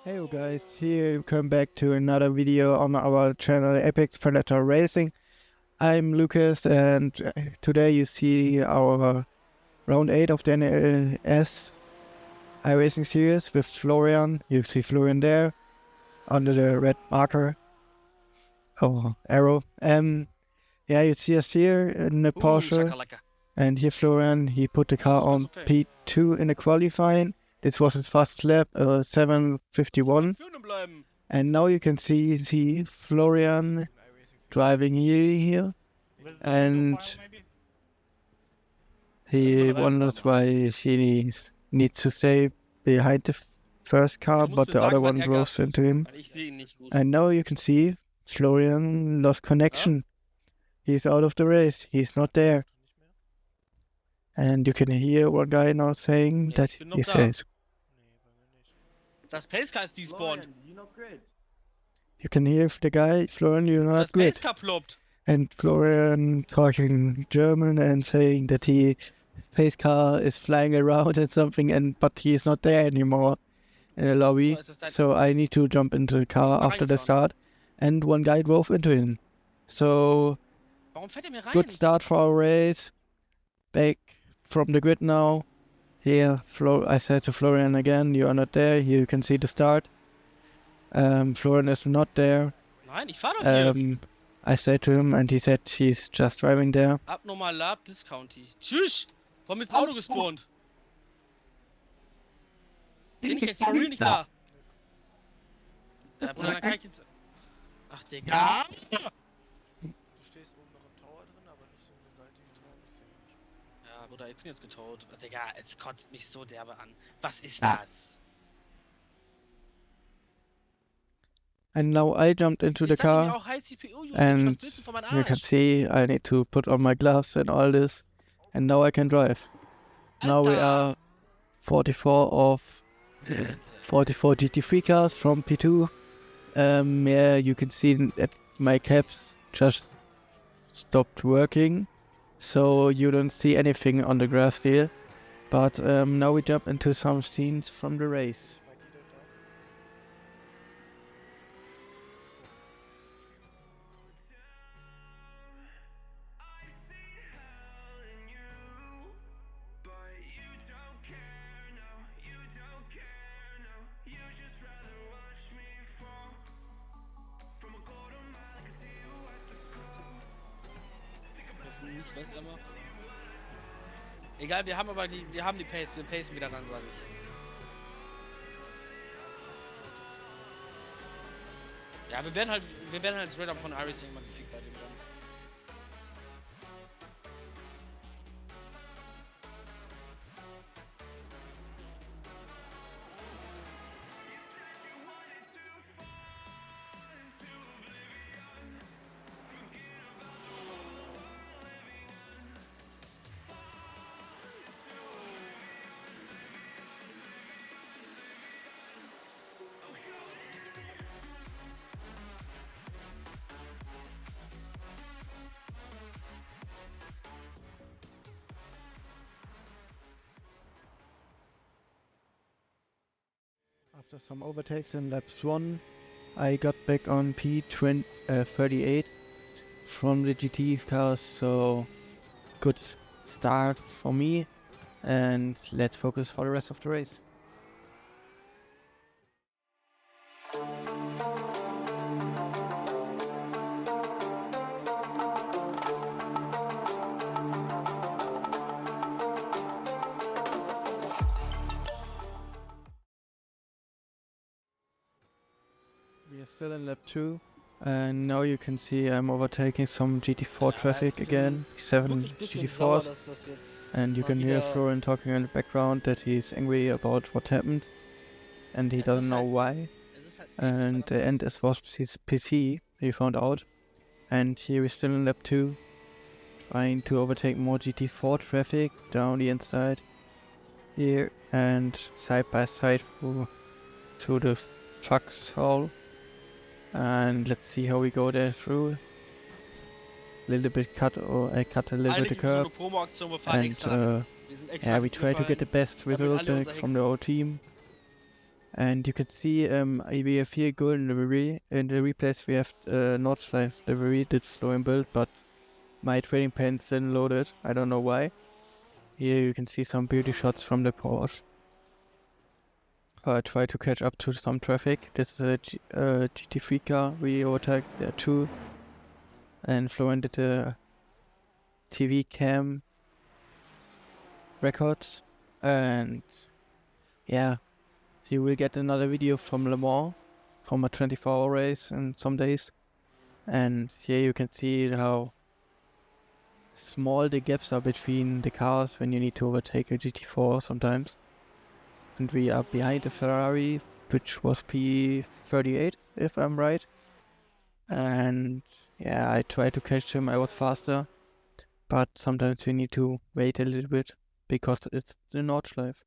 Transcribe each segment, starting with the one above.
Hey guys, here you come back to another video on our channel Epic Predator Racing. I'm Lucas and today you see our round 8 of the NLS iRacing series with Florian. You see Florian there under the red marker or arrow. Yeah, you see us here in the Porsche, Shakalaka. and here Florian, he put the car on okay. P2 in the qualifying. This was his fast lap, 7:51. Führen bleiben. And now you can see Florian driving here, and he wonders why he needs to stay behind the first car, but the other one goes into him. Weil ich sehe ihn nicht gut. And now you can see Florian lost connection. He's out of the race. He's not there. And you can hear one guy now saying Nee, that ich bin noch he da. says. Das Pacecar ist despawned. You can hear the guy, Florian, you're not Das great. Pacecar ploppt. And Florian talking German and saying that his car is flying around and something, but he is not there anymore in the lobby. Oh, ist das dein... So I need to jump into the car mal after the reingefahren? start. And one guy drove into him. So Warum fährt er mir rein? good start for our race. Back from the grid now. Here, I said to Florian again, you are not there. Here you can see the start. Florian is not there. Nein, ich fahr doch hier. I said to him and he said he's just driving there. Abnormal Lab Discounty. Tschüss! Warum ist ein Auto gespawnt? Bin ich jetzt for real nicht da? Ja, Bruder, dann kann ich jetzt... Ach, Digga. Du stehst oben noch im Tower drin, aber nicht so in den seitigen Tower. Ja, Bruder, ich bin jetzt getaut. Digga, es kotzt mich so derbe an. Was ist das? And now I jumped into the Jetzt hat er mir car auch High CPU Usage. and Was willst du von meinem you can Arsch? see I need to put on my gloves and all this, and now I can drive. Now we Alter. are 44 of 44 GT3 cars from P2. Yeah, you can see that my caps just stopped working, so you don't see anything on the graph still. But now we jump into some scenes from the race. Ich weiß aber. Egal, wir haben aber die Pace, wir pacen wieder ran, sage ich. Ja, wir werden halt straight up von iRacing immer gefickt bei dem Rennen. After some overtakes in laps 1, I got back on P38 from the GT cars, so good start for me, and let's focus for the rest of the race. We are still in lap 2, and now you can see I'm overtaking some GT4 traffic again, 7 GT4s, and you can hear Florian talking in the background that he's angry about what happened, and he doesn't know why, and the end is was his PC, he found out, and here we're still in lap 2, trying to overtake more GT4 traffic down the inside, here, and side by side to the truck's hall. And let's see how we go there through. Little bit cut, or I cut a little bit the curb. And yeah, we try to get the best result back from the whole team. And you can see we have here golden livery. In the replays we have Nordschleife livery, that's Florian build, but my training pants didn't load it. I don't know why. Here you can see some beauty shots from the Porsche. I try to catch up to some traffic. This is a GT3 car. We overtook there too. And Florian did a TV cam records. And yeah, you will get another video from Le Mans, from a 24-hour race in some days. And here you can see how small the gaps are between the cars when you need to overtake a GT4 sometimes. And we are behind a Ferrari, which was P38, if I'm right. And yeah, I tried to catch him, I was faster. But sometimes you need to wait a little bit, because it's the Nordschleife.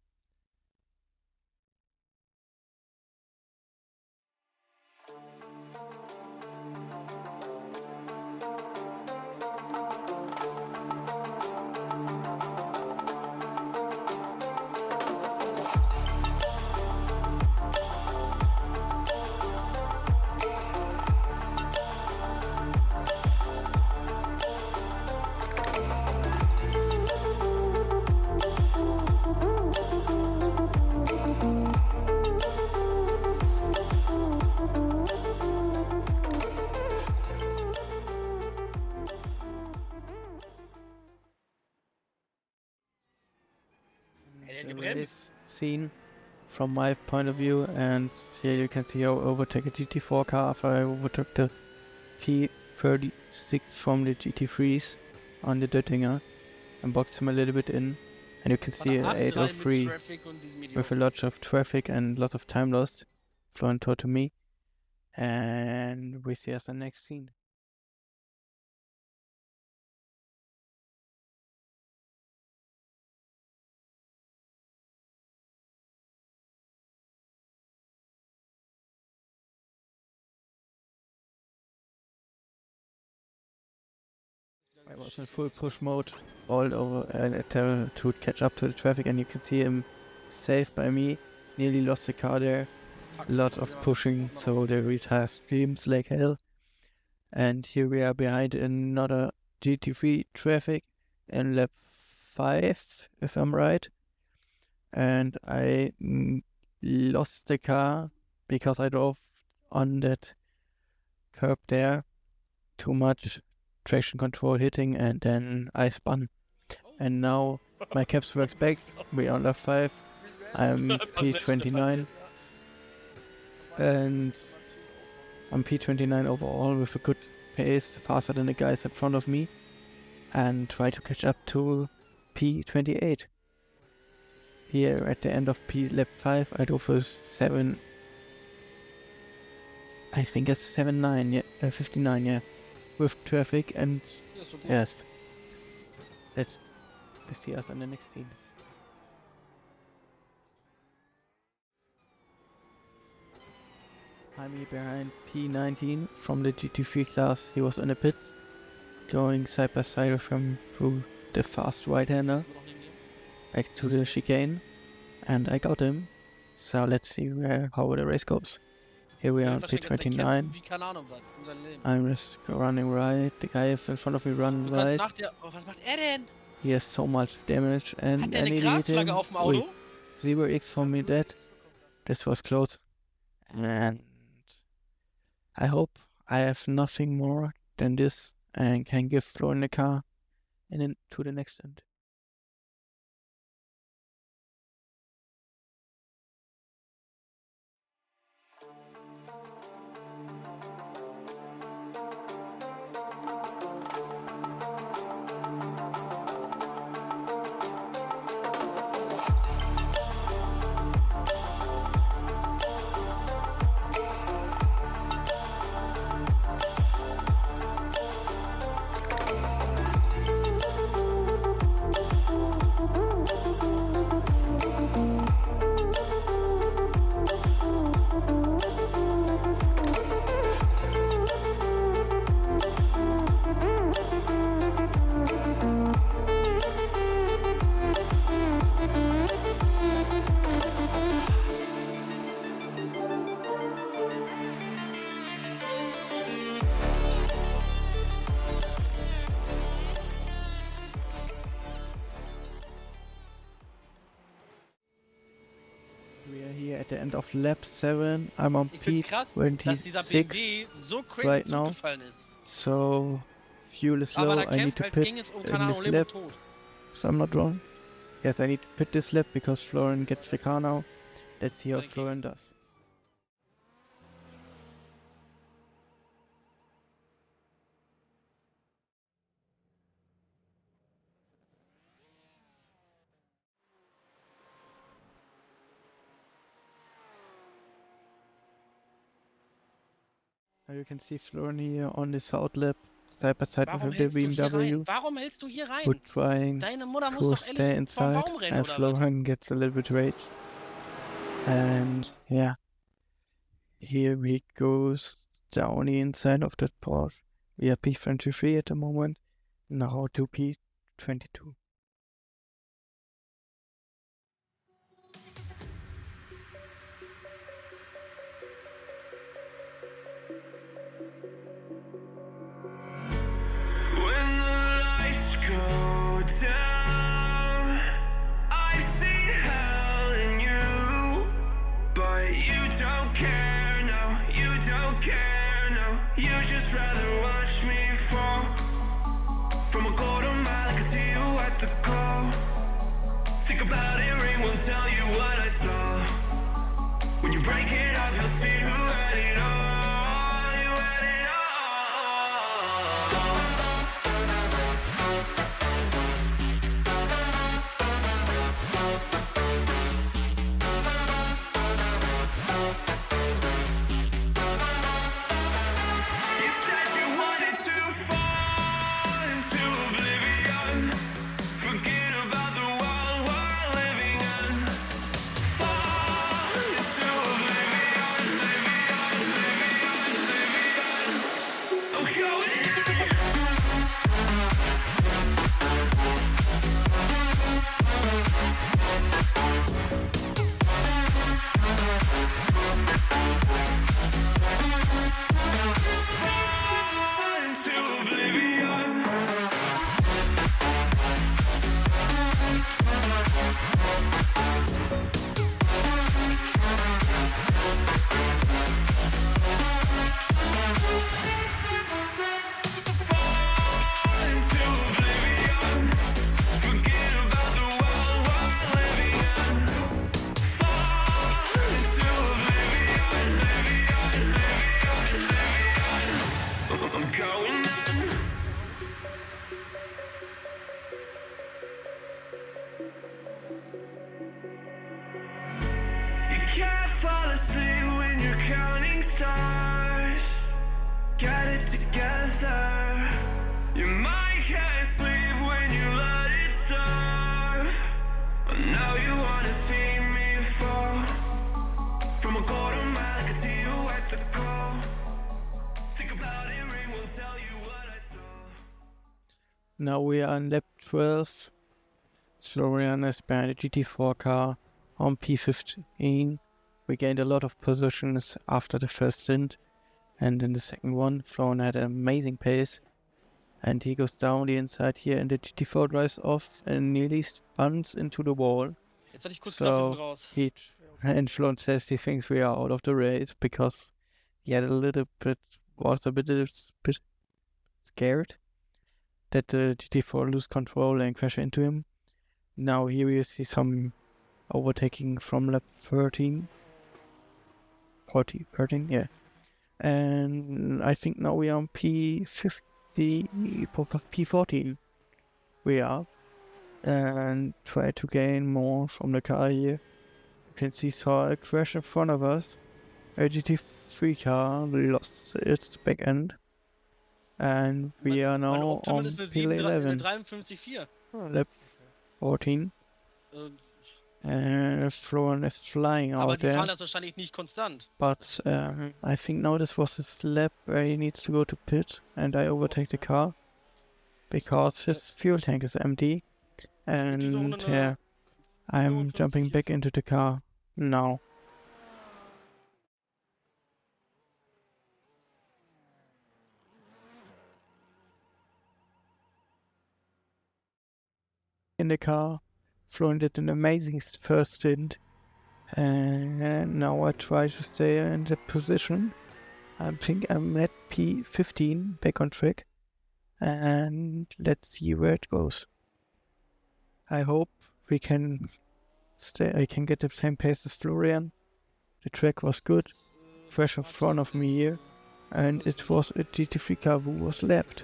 The race scene from my point of view, and here you can see how I overtake a GT4 car after I overtook the P36 from the GT3s on the Döttinger and boxed him a little bit in, and you can see an 803 with a lot of traffic and lots of time lost. Florian told to me, and we see us in the next scene. I was in full push mode all over to catch up to the traffic, and you can see him saved by me. Nearly lost the car there. A lot of pushing, so the retire screams like hell. And here we are behind another GT3 traffic in lap 5, if I'm right. And I lost the car because I drove on that curb there. Too much traction control hitting, and then I spun. And now my caps works back. We are on lap 5. I'm P29. And I'm P29 overall with a good pace, faster than the guys in front of me. And try to catch up to P28. Here at the end of lap 5 I drove with 7. I think it's 7.9, yeah, 59, yeah. With traffic, and yes, let's see us in the next scene. I'm here behind P19 from the GT3 class. He was in a pit, going side by side with him through the fast right-hander back to the chicane, and I got him. So let's see how the race goes. Here we are on P29. I'm just running right. The guy in front of me running right. Was macht denn? He has so much damage, and Hat der I eine nearly hit him. Grasflagge auf dem Auto? 0x for me dead. This was close. And I hope I have nothing more than this and can give Florian the car and then to the next end. We are here at the end of lap 7. I'm on Ich finde krass, dass dieser BMW so crazy right now. zurückgefallen ist. So fuel is Aber low. da I need kämpft, to als pit ging es um, in keine Ahnung, this Leben und lap. Tod. So I'm not wrong. Yes, I need to pit this lap because Florian gets the car now. Let's see how Thank you. Florian does. Now you can see Florian here on this out lap, side by side Warum with the hältst du hier rein? BMW. Warum hältst du hier Who rein? trying Deine Mutter muss to doch stay ehrlich vom inside, Baum rennen, and oder was? Florian gets a little bit raged. And yeah, here he goes down the inside of that Porsche. We are P23 at the moment, now to P22. When the lights go down, I've seen hell in you, but you don't care, no, you don't care, no. You just rather watch me fall from a quarter mile. I can see you at the call. Think about it, ring won't tell you what I saw. When you break it off, you'll see who had it all. You had it all. You said you wanted to fall into oblivion, forget about the world we're living in. Fall into oblivion, oblivion. Oh, going fall into oblivion. Fall into oblivion, forget about the world we're living in. Fall into oblivion, I'm going in. You can't fall asleep when you're counting stars. Get it together. Your mind can't sleep when you let it serve. Now you wanna see me fall from a quarter mile. I can see you at the call. Think about it, ring won't tell you what I saw. Now we are on lap 12. Florian is behind the GT4 car on P15. We gained a lot of positions after the first stint, and in the second one, Florian had an amazing pace. And he goes down the inside here, and the GT4 drives off and nearly spins into the wall. Jetzt hatte ich kurz gedacht, wir sind So raus. he and Florian says he thinks we are out of the race because he had was a bit scared that the GT4 lose control and crash into him. Now here you see some overtaking from lap 13. 13, yeah. And I think now we are on P14. We are. And try to gain more from the car here. You can see saw a crash in front of us. A GT3 car lost its back end. And we are Mein now Optimal on ist eine P11. 53,4. Lap 14. Florian is flying Aber out die fahren there. das wahrscheinlich nicht konstant. But I think now this was his lap where he needs to go to pit, and I overtake the car because his fuel tank is empty. And yeah, I'm jumping back into the car now. In the car, Florian did an amazing first stint. And now I try to stay in the position. I think I'm at P15, back on track. And let's see where it goes. I hope we can stay. I can get the same pace as Florian. The track was good, fresh in front of me here, and it was a GT3 car who was lapped.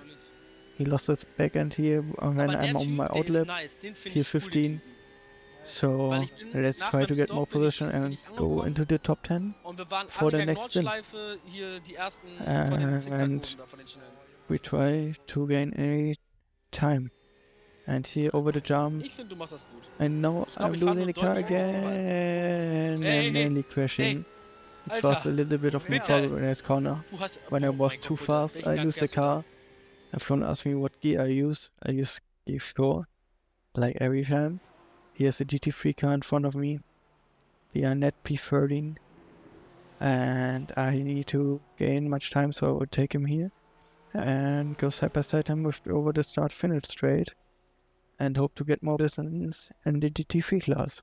He lost his back end here when I'm on my outlap, here 15. So let's try to get more position and go into the top 10 for the next stint. And we try to gain any time. And here over the jump. And now I'm losing the car again and nearly crashing. It was a little bit of my problem in this corner. When I was too fast, I lose the car. And Florian asked me what gear I use. I use gear 4, like every time. Here's a GT3 car in front of me. We are net P13. And I need to gain much time, so I will take him here. And go side by side him with over the start finish straight. And hope to get more distance in the GT3 class.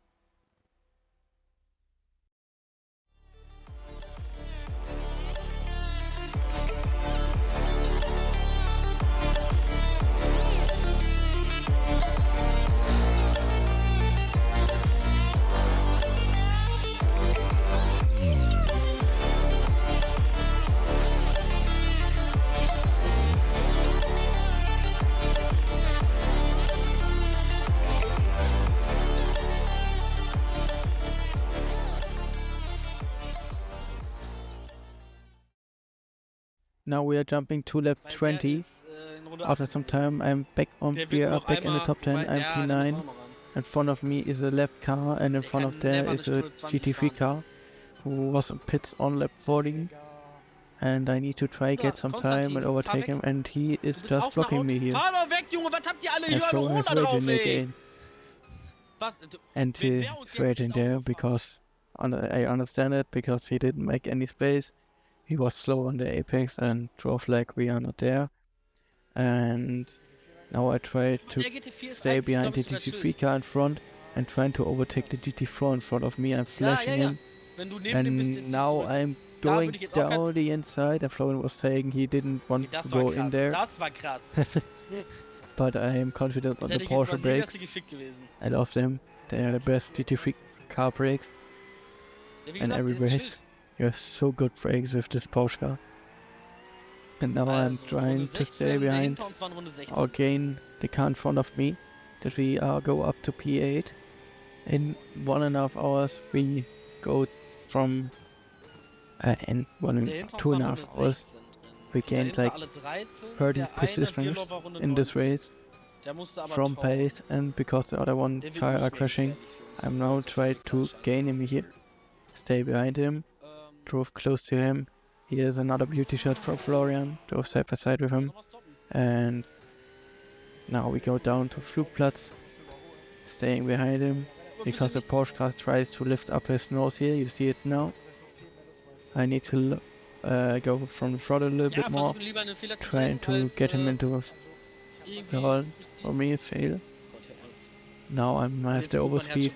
Now we are jumping to lap 20. After some time I'm back on we are back in the top 10, I'm P9. In front of me is a lap car and in front of there is a GT3 car who was in pits on lap 40. And I need to try get some time and overtake him, and he is just blocking me here. And Florian is raging again. And he's raging there because I understand it, because he didn't make any space. He was slow on the apex and drove like we are not there. And now I try to stay behind the GT3 car in front and trying to overtake the GT4 in front of me. I'm flashing him. And now I'm going down the inside. And Florian was saying he didn't want to go in there. But I am confident on the Porsche brakes. I love them. They are the best GT3 car brakes. And every race. You have so good brakes with this Porsche car. And now I'm trying to stay behind or gain the car in front of me, that we go up to P8. In 1.5 hours we go from in 2.5 hours we gained like 30 positions in this race from pace, and because the other one car are crashing, I'm now trying to gain him here, stay behind him. Drove close to him. Here's another beauty shot from Florian. Drove side by side with him. And now we go down to Flugplatz. Staying behind him. Because the Porsche car tries to lift up his nose here. You see it now. I need to go from the front a little bit more. Trying to get him into the hole. For me, a fail. Now I have the overspeed.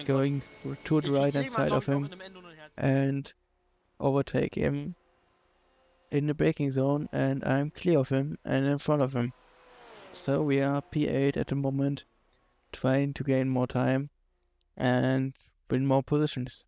Going to the right hand side of him. And overtake him in the braking zone, and I'm clear of him and in front of him. So we are P8 at the moment, trying to gain more time and win more positions.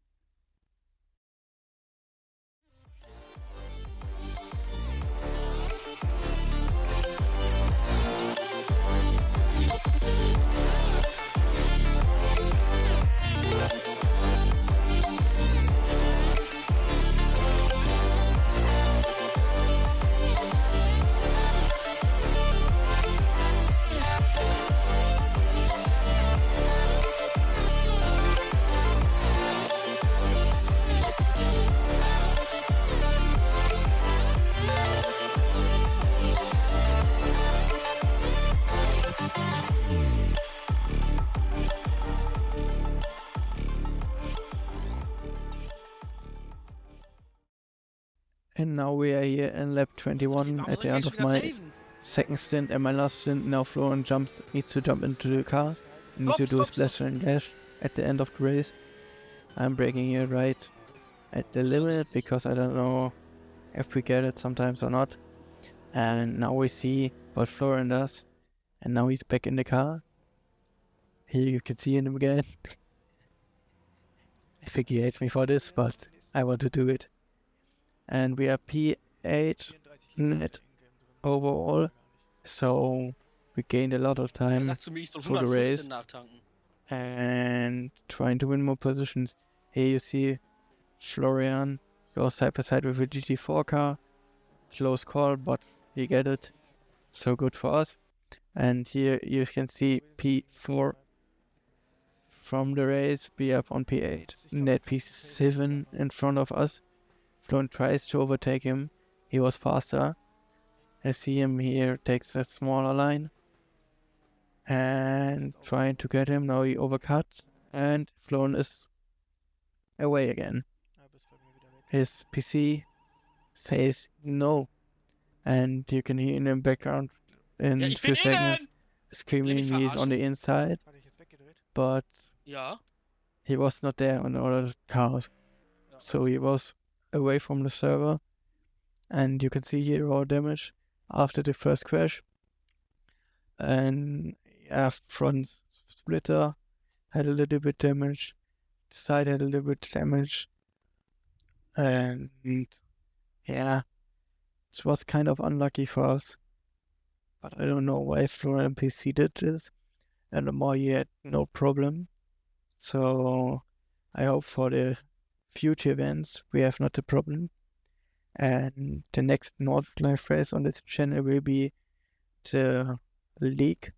And now we are here in lap 21 at the end of my second stint and my last stint. Now Florian needs to jump into the car. Needs to do a splash and dash at the end of the race. I'm braking here right at the limit because I don't know if we get it sometimes or not. And now we see what Florian does. And now he's back in the car. Here you can see him again. I think he hates me for this, but I want to do it. And we are P8 net overall. So we gained a lot of Da time sagst du mir, ich soll for the race 115 nachtanken. and trying to win more positions. Here you see Florian goes side by side with a GT4 car. Close call, but he get it. So good for us. And here you can see P4 from the race. We have on P8. Net P7 in front of us. Florian tries to overtake him. He was faster. I see him here, takes a smaller line. And trying to get him. Now he overcuts. And Florian is away again. His PC says no. And you can hear in the background in Ja, a ich few bin seconds innen! screaming mich he's on the inside. Warte, ich jetzt weggedreht? But Ja. he was not there on the other cars. So he was away from the server. And you can see here all damage after the first crash. And yeah, front splitter had a little bit damage. The side had a little bit damage. And yeah, it was kind of unlucky for us. But I don't know why Florian PC did this. And the more he had no problem. So I hope for the future events we have not a problem. And the next Nordschleife race on this channel will be the league,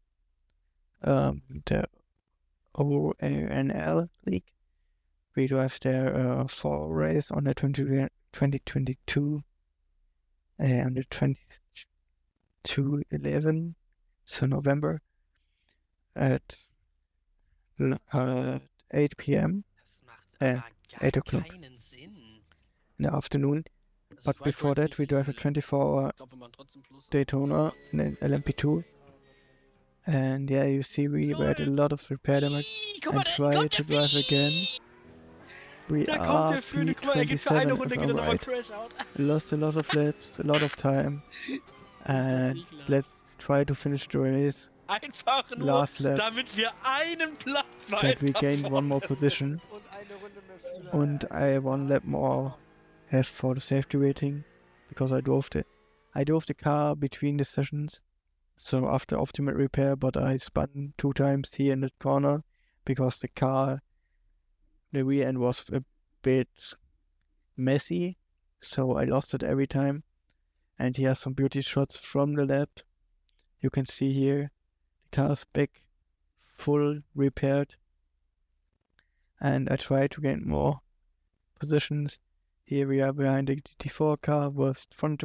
the ONL league. We drive their fall race on the 2022 and the 22/11, so November at 8 p.m. Das macht Äh, aber 8 gar o'clock. keinen Sinn. in the afternoon. Also But before that, we drive a 24-hour Ich glaube, wenn man trotzdem Plus hat. Daytona in an LMP2. And yeah, you see we had a lot of repair damage. Ih, guck mal, And da try kommt to der drive again. We Da kommt are der Föhne, guck mal, er geht für eine P27 Runde, if geht er I'm nochmal right. Crash out. Lost a lot of laps, a lot of time. And ekelhaft. let's try to finish the race. Einfach nur, Last lap. damit wir einen Platz That we weiter gained one more vorne position. Und eine Runde mehr Fühler. And I one lap more have for the safety rating because I drove the car between the sessions. So after optimal repair, but I spun 2 times here in the corner because the car, the rear end was a bit messy. So I lost it every time. And here are some beauty shots from the lab. You can see here the car's back full repaired. And I try to gain more positions. Here we are behind the GT4 car with front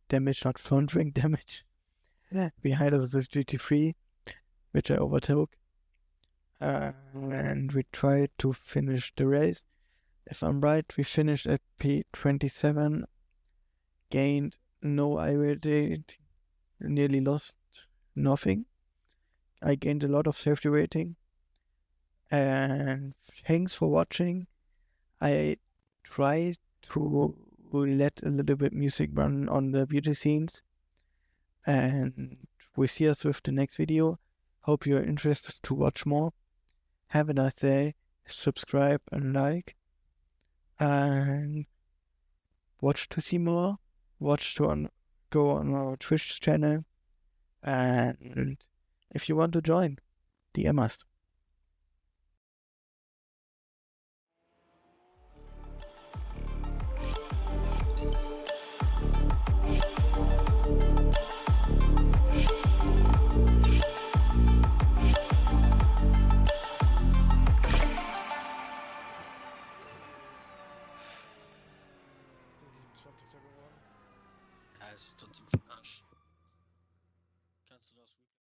damage, not front wing damage. Behind us is the GT3, which I overtook. And we tried to finish the race. If I'm right, we finished at P27, gained no iRacing, nearly lost nothing. I gained a lot of safety rating. And thanks for watching. I try to let a little bit music run on the beauty scenes. And we see us with the next video. Hope you're interested to watch more. Have a nice day. Subscribe and like. And watch to see more. Watch to go on our Twitch channel. And if you want to join, DM us. Ja, ist trotzdem für den Arsch. Kannst du das